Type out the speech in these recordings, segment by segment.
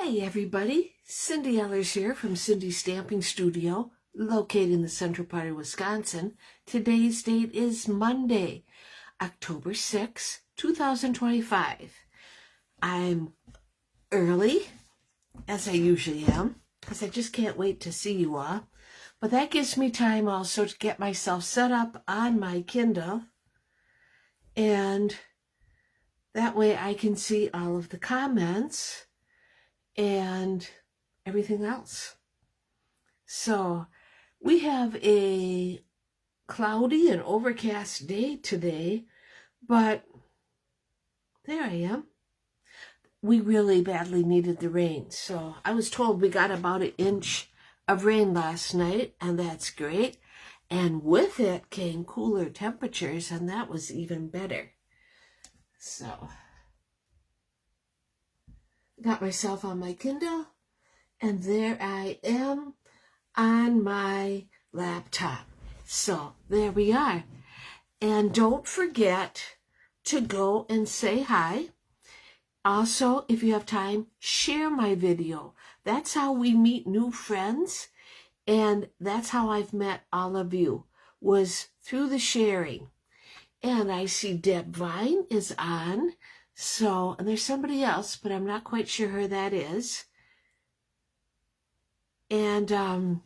Hey everybody, Cindy Ellers here from Cindy's Stamping Studio, located in the central part of Wisconsin. Today's date is Monday, October 6, 2025. I'm early, as I usually am, because I just can't wait to see you all. But that gives me time also to get myself set up on my Kindle, and that way I can see all of the comments and everything else. So we have a cloudy and overcast day today, but there I am. We really badly needed the rain. So I was told we got about an inch of rain last night, and that's great. And with it came cooler temperatures, and that was even better. So got myself on my Kindle, and there I am on my laptop. So there we are. And don't forget to go and say hi. Also, if you have time, share my video. That's how we meet new friends, and that's how I've met all of you, was through the sharing. And I see Deb Vine is on. So, and there's somebody else, but I'm not quite sure who that is. And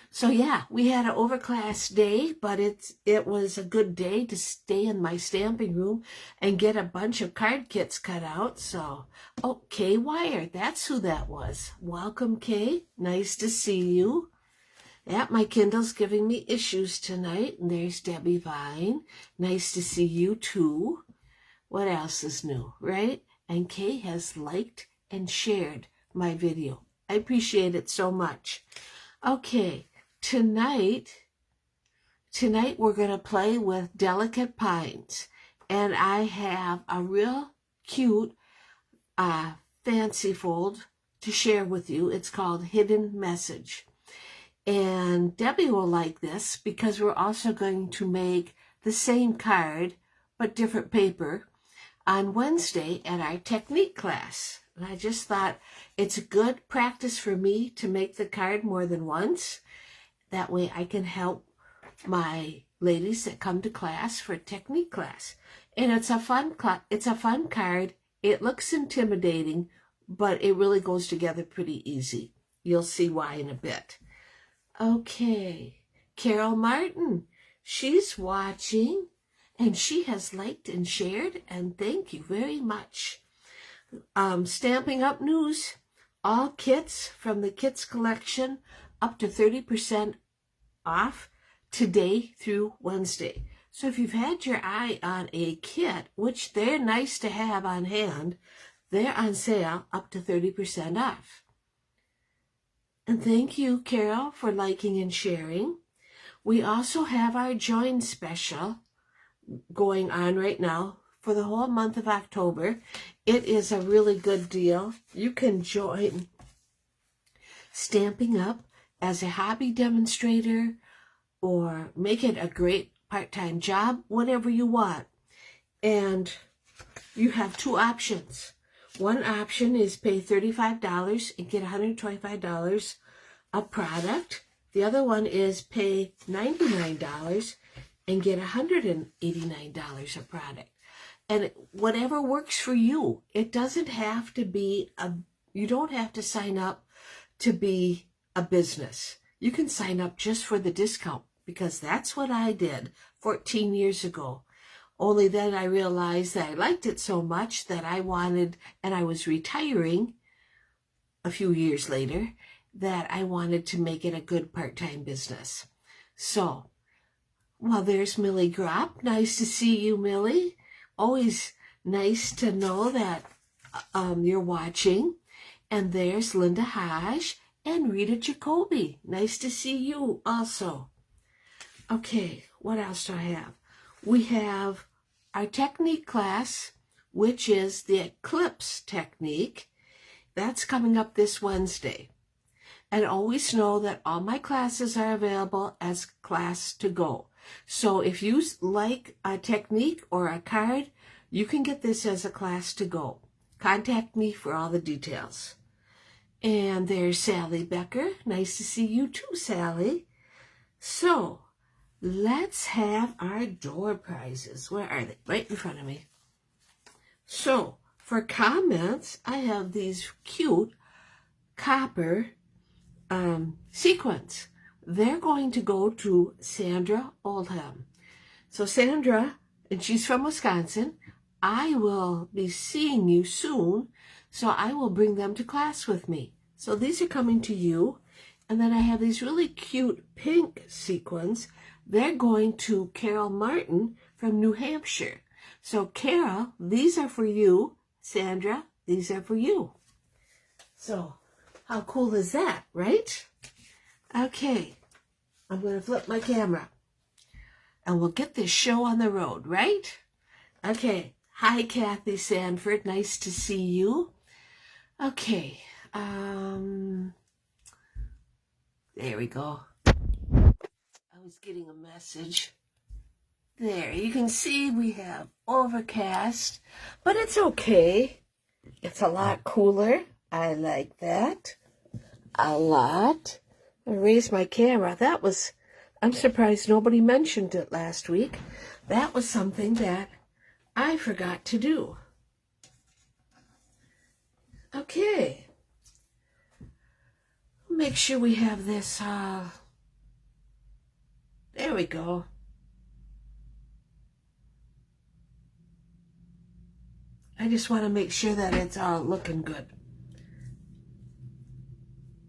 so yeah, we had an overcast day, but it was a good day to stay in my stamping room and get a bunch of card kits cut out. So, oh, Kay Wire, that's who that was. Welcome, Kay. Nice to see you. Yeah, my Kindle's giving me issues tonight. And there's Debbie Vine. Nice to see you too. What else is new, right? And Kay has liked and shared my video. I appreciate it so much. Okay, tonight we're going to play with Delicate Pines. And I have a real cute fancy fold to share with you. It's called Hidden Message. And Debbie will like this because we're also going to make the same card but different paper on Wednesday at our technique class. And I just thought it's a good practice for me to make the card more than once. That way I can help my ladies that come to class for technique class. And it's a fun card. It looks intimidating, but it really goes together pretty easy. You'll see why in a bit. Okay, Carol Martin, she's watching. And she has liked and shared, and thank you very much. Stamping Up news, all kits from the kits collection up to 30% off today through Wednesday. So if you've had your eye on a kit, which they're nice to have on hand, they're on sale up to 30% off. And thank you, Carol, for liking and sharing. We also have our Join special going on right now for the whole month of October. It is a really good deal. You can join Stamping Up as a hobby demonstrator or make it a great part-time job, whatever you want. And you have two options. One option is pay $35 and get $125 a product. The other one is pay $99 and get $189 a product. And whatever works for you. It doesn't have to be you don't have to sign up to be a business. You can sign up just for the discount, because that's what I did 14 years ago. Only then I realized that I liked it so much that I wanted, and I was retiring a few years later, that I wanted to make it a good part-time business. So, well, there's Millie Gropp. Nice to see you, Millie. Always nice to know that you're watching. And there's Linda Hodge and Rita Jacoby. Nice to see you also. Okay, what else do I have? We have our technique class, which is the Eclipse technique. That's coming up this Wednesday. And always know that all my classes are available as class to go. So if you like a technique or a card, you can get this as a class to go. Contact me for all the details. And there's Sally Becker. Nice to see you too, Sally. So, let's have our door prizes. Where are they? Right in front of me. So, for comments, I have these cute copper sequins. They're going to go to Sandra Oldham. So Sandra, and she's from Wisconsin, I will be seeing you soon, so I will bring them to class with me. So these are coming to you. And then I have these really cute pink sequins. They're going to Carol Martin from New Hampshire. So Carol, these are for you. Sandra, these are for you. So how cool is that, right? Okay, I'm going to flip my camera. And we'll get this show on the road, right? Okay. Hi, Kathy Sanford. Nice to see you. Okay. There we go. I was getting a message. There, you can see we have overcast, but it's okay. It's a lot cooler. I like that a lot. I raised my camera. I'm surprised nobody mentioned it last week. That was something that I forgot to do. Okay. Make sure we have this, there we go. I just want to make sure that it's all looking good.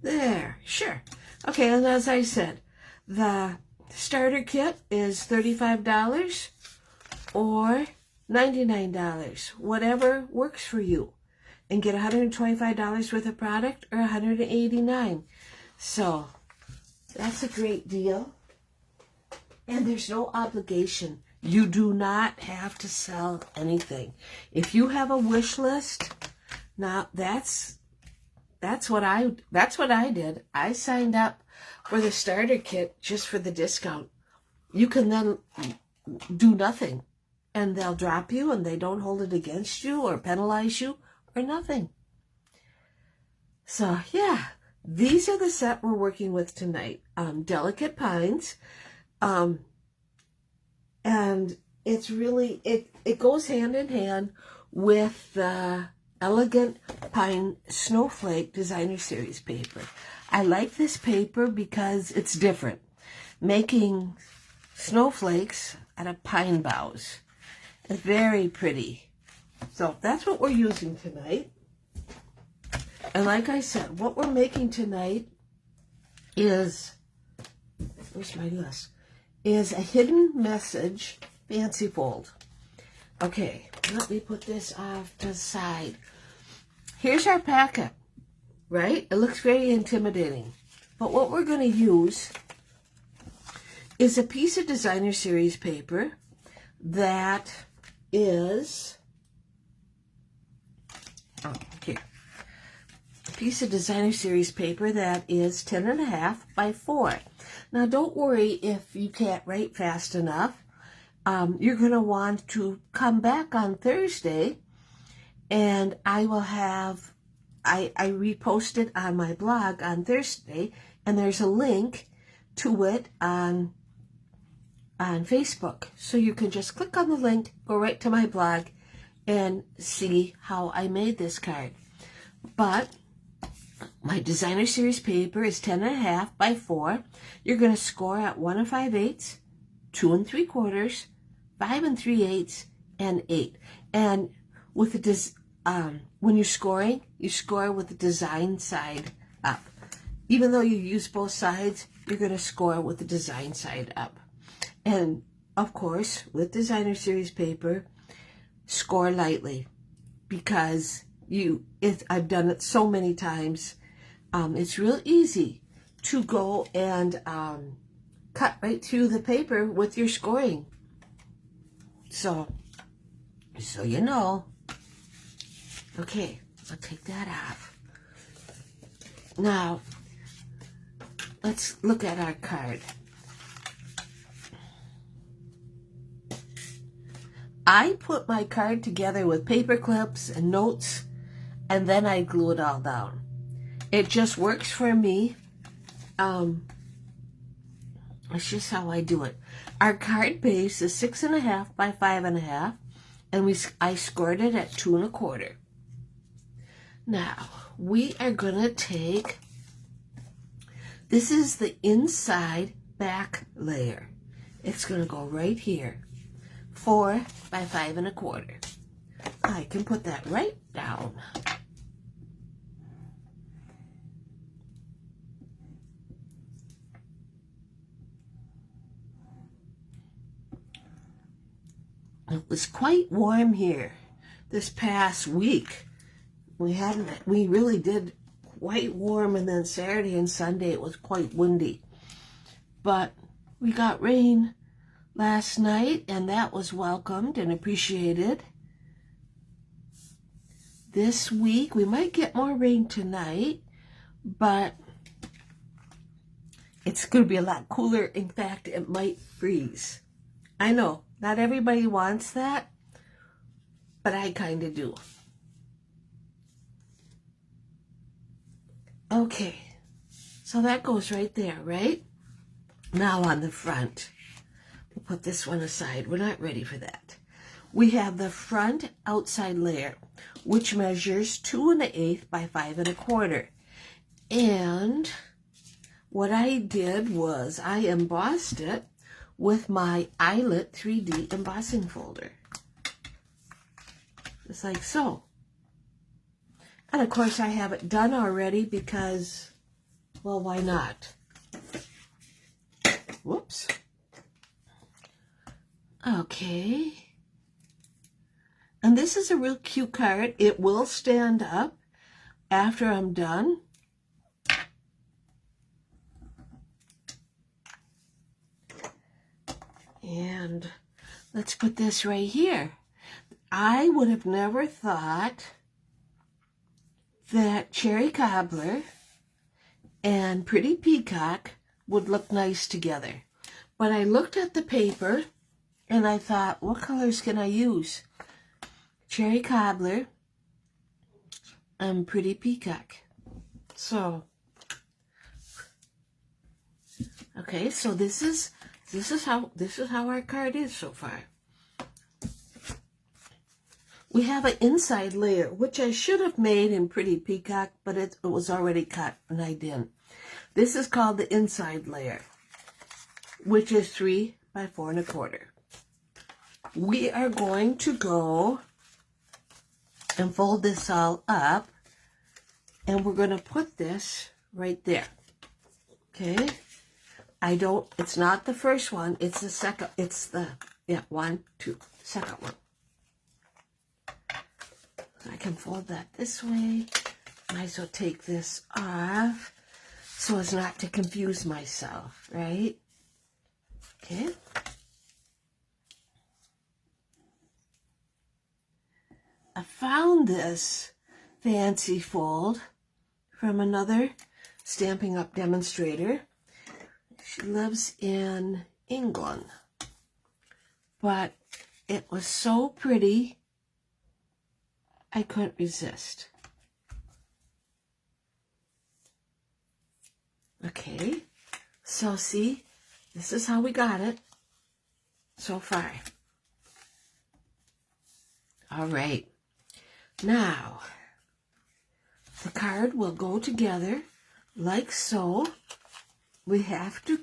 There, sure. Okay, and as I said, the starter kit is $35 or $99, whatever works for you. And get $125 worth of product or $189. So that's a great deal. And there's no obligation. You do not have to sell anything. If you have a wish list, now that's what I did. I signed up for the starter kit just for the discount. You can then do nothing, and they'll drop you, and they don't hold it against you or penalize you or nothing. So yeah, these are the set we're working with tonight. Delicate Pines, and it's really it goes hand in hand with the Elegant Pine Snowflake Designer Series paper. I like this paper because it's different, making snowflakes out of pine boughs. It's very pretty. So that's what we're using tonight. And like I said, what we're making tonight is, where's my list? Is a hidden message fancy fold. Okay, let me put this off to the side. Here's our packet, right? It looks very intimidating. But what we're going to use is a piece of Designer Series paper that is, here. A piece of Designer Series paper that is 10.5 by 4. Now don't worry if you can't write fast enough. You're going to want to come back on Thursday, and I will have, I repost it on my blog on Thursday, and there's a link to it on Facebook. So you can just click on the link, go right to my blog, and see how I made this card. But my Designer Series paper is 10.5 by 4. You're going to score at 1 5/8, 2 3/4, 5 3/8, and 8. And with the when you're scoring, you score with the design side up. Even though you use both sides, you're going to score with the design side up. And of course, with Designer Series paper, score lightly, because I've done it so many times. It's real easy to go and cut right through the paper with your scoring. So you know. Okay, I'll take that off. Now, let's look at our card. I put my card together with paper clips and notes and then I glue it all down. It just works for me. It's just how I do it. Our card base is 6.5 by 5.5, and I scored it at 2 1/4. Now we are gonna take. This is the inside back layer. It's gonna go right here, 4 by 5 1/4. I can put that right down. It was quite warm here this past week. We really did quite warm, and then Saturday and Sunday it was quite windy. But we got rain last night, and that was welcomed and appreciated. This week we might get more rain tonight, but it's going to be a lot cooler. In fact, it might freeze. I know, not everybody wants that, but I kind of do. Okay, so that goes right there, right? Now on the front, we'll put this one aside. We're not ready for that. We have the front outside layer, which measures 2 1/8 by 5 1/4. And what I did was I embossed it with my eyelet 3D embossing folder. Just like so. And of course I have it done already because, well, why not? Whoops. Okay. And this is a real cute card. It will stand up after I'm done. And let's put this right here. I would have never thought that Cherry Cobbler and Pretty Peacock would look nice together. But I looked at the paper and I thought, what colors can I use? Cherry Cobbler and Pretty Peacock. So, okay, so this is how our card is so far. We have an inside layer, which I should have made in Pretty Peacock, but it was already cut, and I didn't. This is called the inside layer, which is 3 by 4 1/4. We are going to go and fold this all up, and we're going to put this right there. Okay? It's not the first one, it's the second, second one. I can fold that this way. Might as well take this off so as not to confuse myself, right? Okay. I found this fancy fold from another Stampin' Up! Demonstrator. She lives in England. But it was so pretty, I couldn't resist. Okay, so see, this is how we got it so far. All right, now the card will go together like so. We have to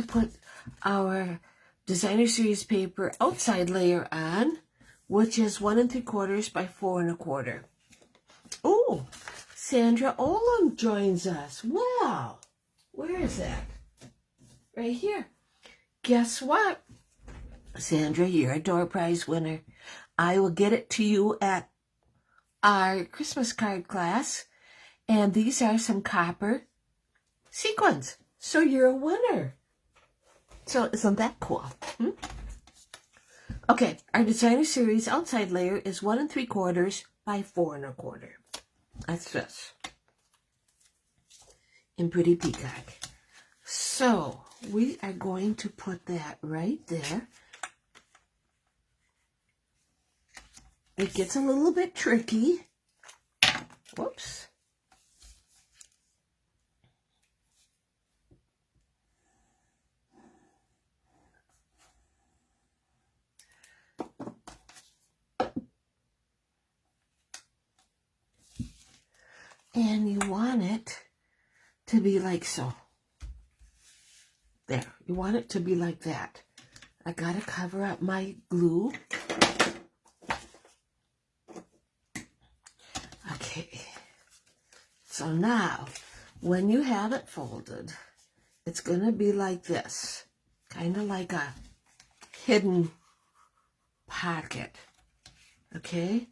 put our Designer Series paper outside layer on, which is 1 3/4 by 4 1/4. Oh, Sandra Olam joins us. Wow. Where is that? Right here. Guess what? Sandra, you're a door prize winner. I will get it to you at our Christmas card class. And these are some copper sequins. So you're a winner. So isn't that cool? Okay, our Designer Series outside layer is 1 3/4 by 4 1/4. That's this. In Pretty Peacock. So we are going to put that right there. it gets a little bit tricky. Whoops. And you want it to be like so. There, you want it to be like that. I gotta cover up my glue. Okay. So now, when you have it folded, it's gonna be like this. Kind of like a hidden pocket. Okay?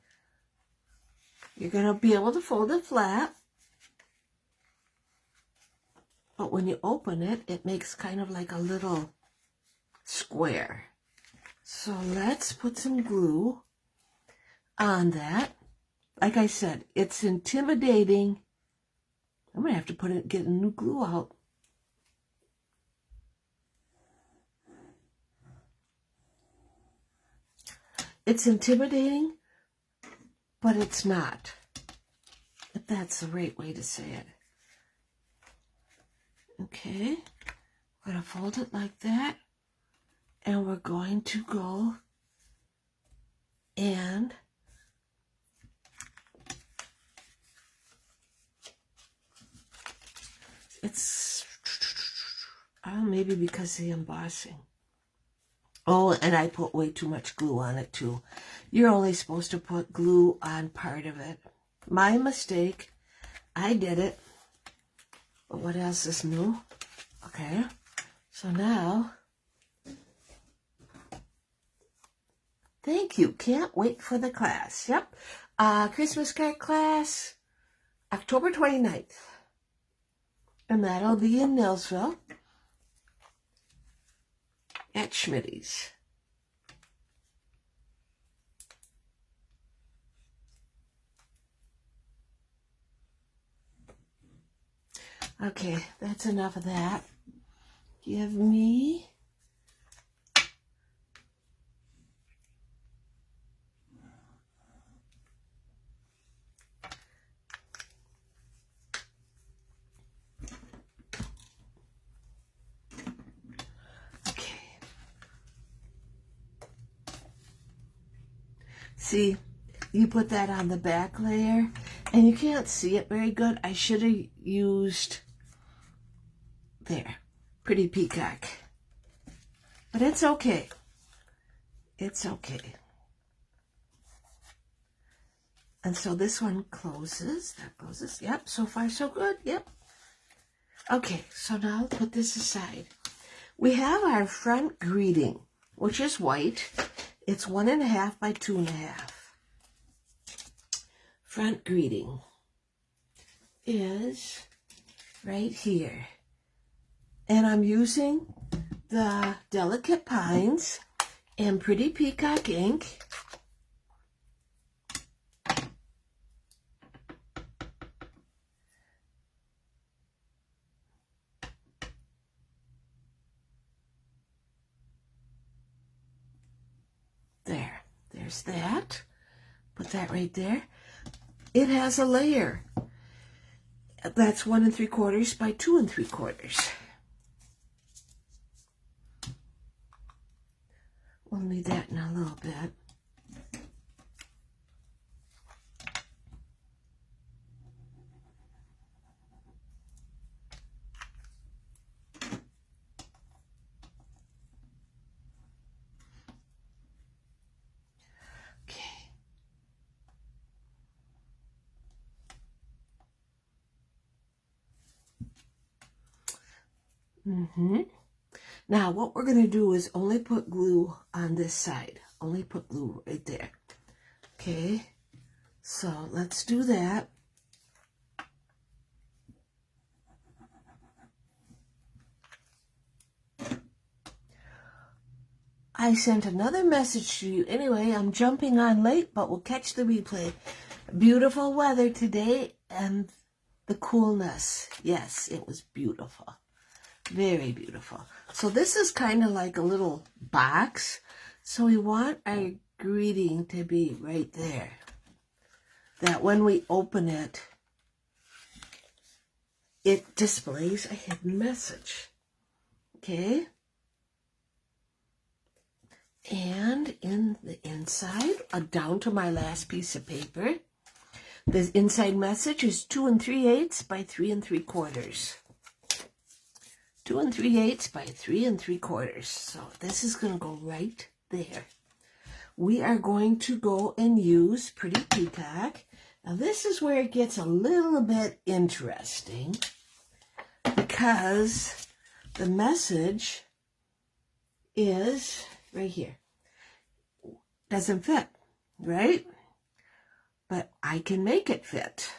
You're gonna be able to fold it flat. But when you open it, it makes kind of like a little square. So let's put some glue on that. Like I said, it's intimidating. I'm going to have to get a new glue out. It's intimidating, but it's not. If that's the right way to say it. Okay, we're going to fold it like that, and we're going to go and it's, maybe because of the embossing. Oh, and I put way too much glue on it too. You're only supposed to put glue on part of it. My mistake. I did it. But what else is new? Okay, so now, thank you. Can't wait for the class. Yep. Christmas card class, October 29th. And that'll be in Nelsville at Schmitty's. Okay, that's enough of that. Give me see, you put that on the back layer, and you can't see it very good. I should have used, there, Pretty Peacock. But it's okay. It's okay. And so this one closes. That closes. Yep, so far so good. Yep. Okay, so now I'll put this aside. We have our front greeting, which is white. It's 1.5 by 2.5. Front greeting is right here. And I'm using the Delicate Pines and Pretty Peacock ink. There's that. Put that right there. It has a layer. That's 1 3/4 by 2 3/4. We'll need that in a little bit. Now, what we're going to do is only put glue on this side. Only put glue right there. Okay, so let's do that. I sent another message to you. Anyway, I'm jumping on late, but we'll catch the replay. Beautiful weather today and the coolness. Yes, it was beautiful. Very beautiful. So this is kind of like a little box. So we want our greeting to be right there. That when we open it, it displays a hidden message. Okay? And in the inside, down to my last piece of paper, the inside message is 2 3/8 by 3 3/4. 2 3/8 by 3 3/4. So this is going to go right there. We are going to go and use Pretty Peacock. Now this is where it gets a little bit interesting, because the message is right here. Doesn't fit, right? But I can make it fit.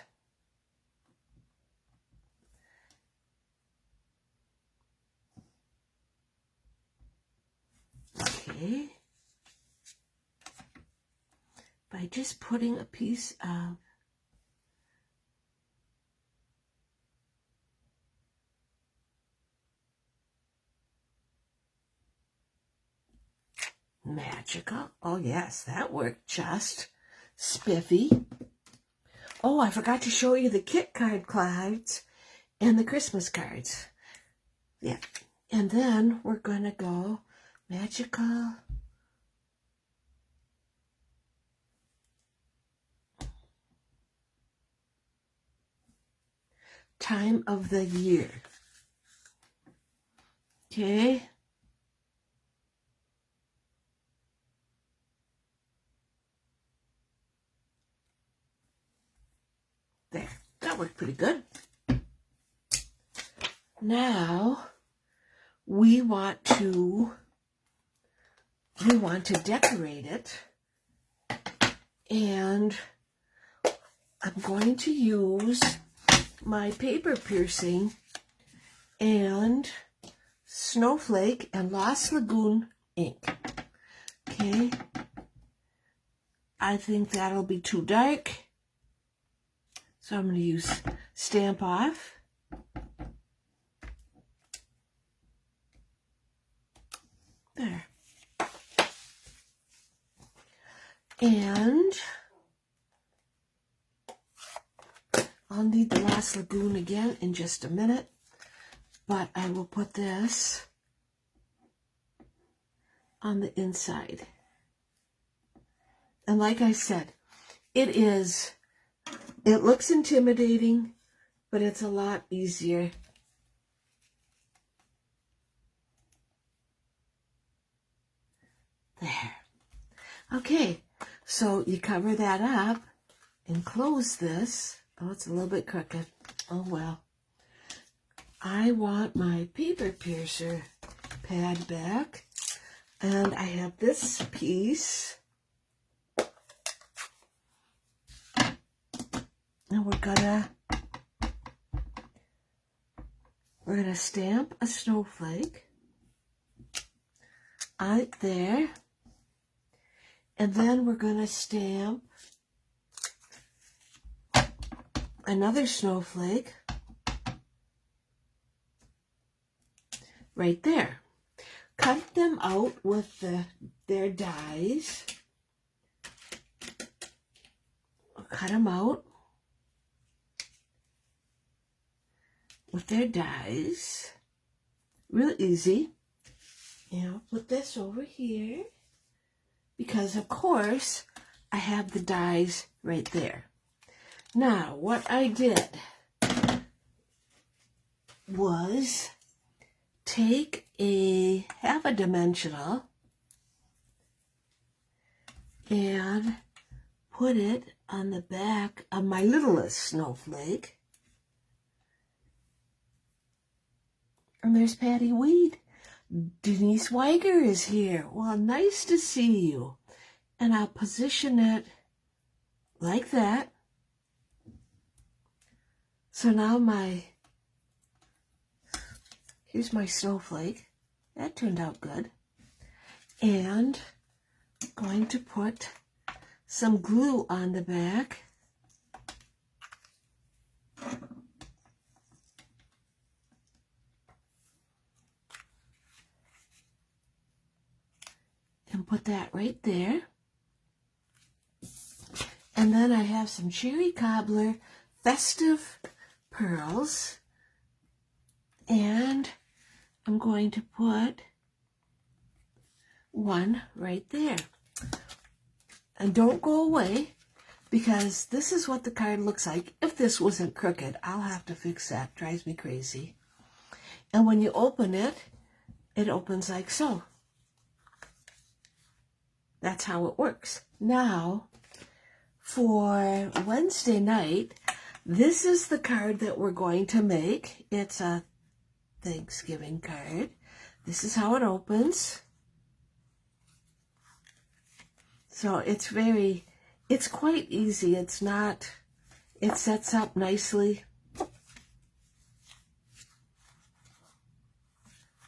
Okay. By just putting a piece of magical. Oh yes, that worked just spiffy. Oh, I forgot to show you the kit card cards and the Christmas cards. Yeah. And then we're going to go magical. Time of the year. Okay. There, that worked pretty good. Now we want to decorate it, and I'm going to use my paper piercing and Snowflake and Lost Lagoon ink. Okay, I think that'll be too dark. So I'm going to use Stamp Off. There. And I'll need the Lost Lagoon again in just a minute. But I will put this on the inside. And like I said, it looks intimidating, but it's a lot easier. There. Okay, so you cover that up and close this. Oh, it's a little bit crooked. Oh, well. I want my paper piercer pad back. And I have this piece. And we're gonna stamp a snowflake right there, and then we're gonna stamp another snowflake right there. Cut them out with their dies. Cut them out with their dies. Real easy. And I'll put this over here because, of course, I have the dies right there. Now, what I did was take a half a dimensional and put it on the back of my littlest snowflake. And there's Patty Weed. Denise Weiger is here. Well, nice to see you. And I'll position it like that. So now here's my snowflake. That turned out good. And I'm going to put some glue on the back. And put that right there. And then I have some cherry cobbler festive pearls. And I'm going to put one right there. And don't go away, because this is what the card looks like. If this wasn't crooked, I'll have to fix that. Drives me crazy. And when you open it, it opens like so. That's how it works. Now, for Wednesday night, this is the card that we're going to make. It's a Thanksgiving card. This is how it opens. So it's quite easy. It sets up nicely.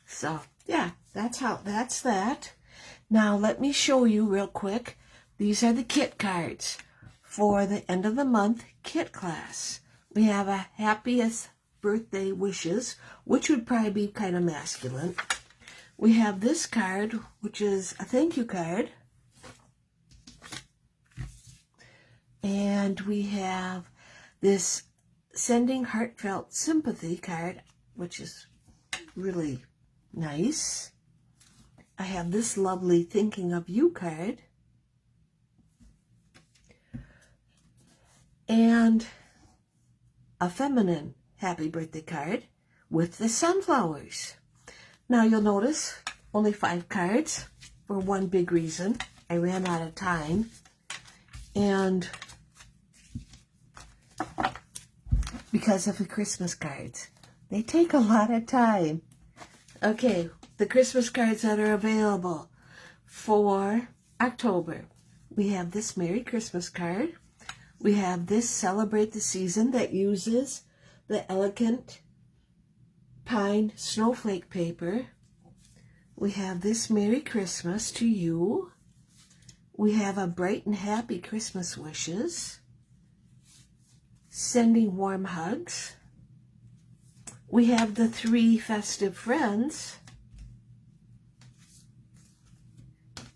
So yeah, that's that. Now let me show you real quick. These are the kit cards for the end of the month kit class. We have a happiest birthday wishes, which would probably be kind of masculine. We have this card, which is a thank you card. And we have this sending heartfelt sympathy card, which is really nice. I have this lovely thinking of you card. And a feminine happy birthday card with the sunflowers. Now you'll notice only 5 cards for one big reason. I ran out of time. And because of the Christmas cards. They take a lot of time. Okay, the Christmas cards that are available for October. We have this Merry Christmas card. We have this Celebrate the Season that uses the elegant pine snowflake paper. We have this Merry Christmas to you. We have a bright and happy Christmas wishes. Sending warm hugs. We have the 3 festive friends.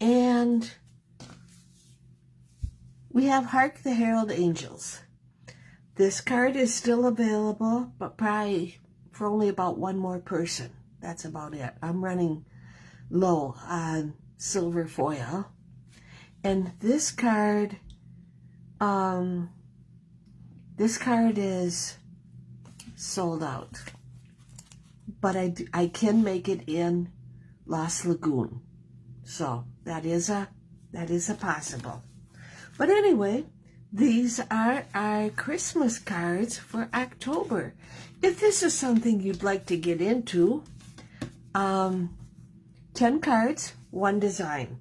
And we have Hark the Herald Angels. This card is still available, but probably for only about one more person. That's about it. I'm running low on silver foil. And this card is sold out. But I can make it in Lost Lagoon. So that is a possible. But anyway, these are our Christmas cards for October. If this is something you'd like to get into, 10 cards, 1 design.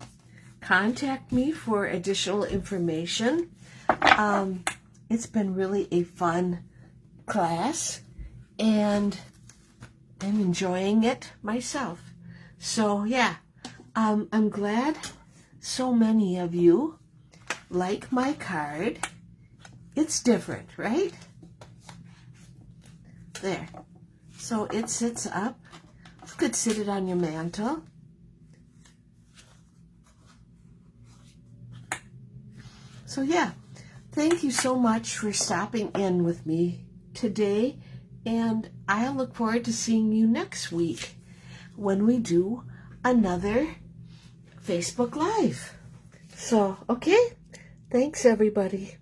Contact me for additional information. It's been really a fun class, and I'm enjoying it myself. So yeah, I'm glad so many of you like my card. It's different, right? There. So it sits up. You could sit it on your mantle. So yeah, thank you so much for stopping in with me today, and I look forward to seeing you next week when we do another Facebook Live. So, okay, thanks everybody.